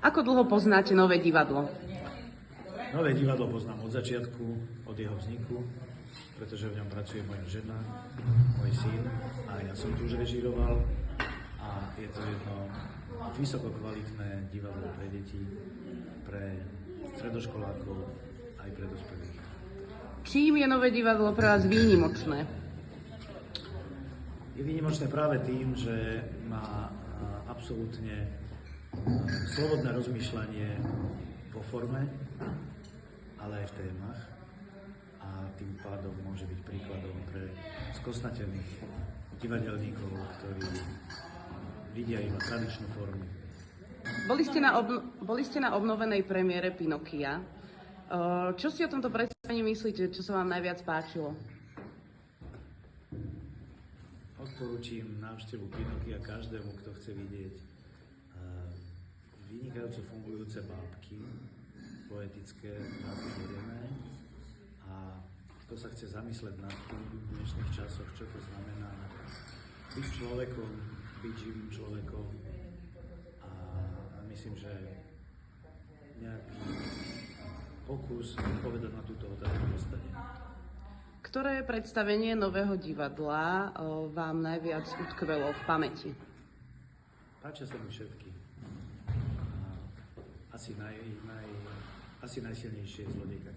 Ako dlho poznáte Nové divadlo? Nové divadlo poznám od začiatku, od jeho vzniku, pretože v ňom pracuje moja žena, môj syn a ja som tu už režíroval a je to jedno vysoko kvalitné divadlo pre deti, pre stredoškolákov aj pre dospelých. Čím je Nové divadlo pre vás výnimočné? Je výnimočné práve tým, že má absolútne slobodné rozmýšľanie vo forme, ale aj v témach a tým pádom môže byť príkladom pre skosnatených divadelníkov, ktorí vidia iba tradičnú formu. Boli ste na obnovenej premiére Pinokia. Čo si o tomto predstavení myslíte? Čo sa vám najviac páčilo? Odporúčim návštevu Pinokia každému, kto chce vidieť vynikajúco fungujúce bábky, poetické, nádherné, a kto sa chce zamysleť nad tým v dnešných časoch, čo to znamená byť človekom, byť živým človekom, a myslím, že nejaký pokus odpovedať na túto otázku dostane. Ktoré predstavenie Nového divadla vám najviac utkvelo v pamäti? Páčia sa mi všetky. Asi najsilnejšie je Zlodejka.